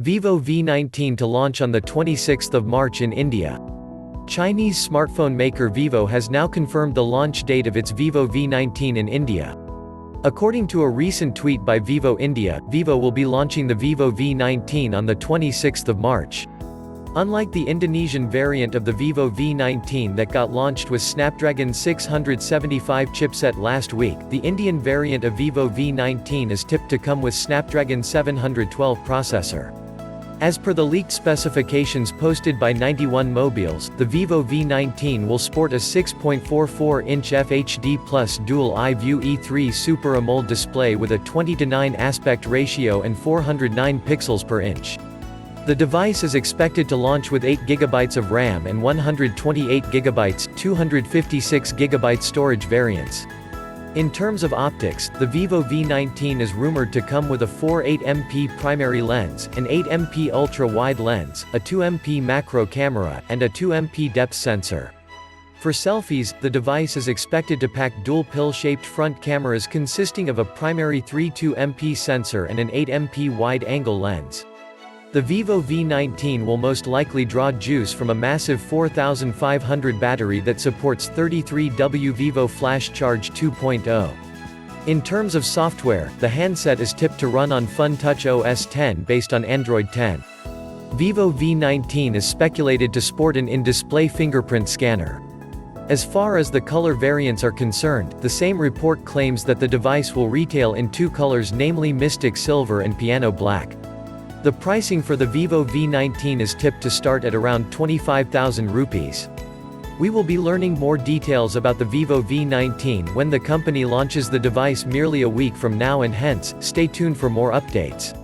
Vivo V19 to launch on the 26th of March in India. Chinese smartphone maker Vivo has now confirmed the launch date of its Vivo V19 in India. According to a recent tweet by Vivo India, Vivo will be launching the Vivo V19 on the 26th of March. Unlike the Indonesian variant of the Vivo V19 that got launched with Snapdragon 675 chipset last week, the Indian variant of Vivo V19 is tipped to come with Snapdragon 712 processor. As per the leaked specifications posted by 91 Mobiles, the Vivo V19 will sport a 6.44-inch FHD Plus Dual-I View E3 Super AMOLED display with a 20:9 aspect ratio and 409 pixels per inch. The device is expected to launch with 8GB of RAM and 128GB, 256GB storage variants. In terms of optics, the Vivo V19 is rumored to come with a 4.8MP primary lens, an 8MP ultra-wide lens, a 2MP macro camera, and a 2MP depth sensor. For selfies, the device is expected to pack dual pill-shaped front cameras consisting of a primary 3.2MP sensor and an 8MP wide-angle lens. The Vivo V19 will most likely draw juice from a massive 4500 battery that supports 33W Vivo Flash Charge 2.0. In terms of software, the handset is tipped to run on FunTouch OS X based on Android 10. Vivo V19 is speculated to sport an in-display fingerprint scanner. As far as the color variants are concerned, the same report claims that the device will retail in two colors, namely Mystic Silver and Piano Black. The pricing for the Vivo V19 is tipped to start at around 25,000 rupees. We will be learning more details about the Vivo V19 when the company launches the device merely a week from now, and hence, stay tuned for more updates.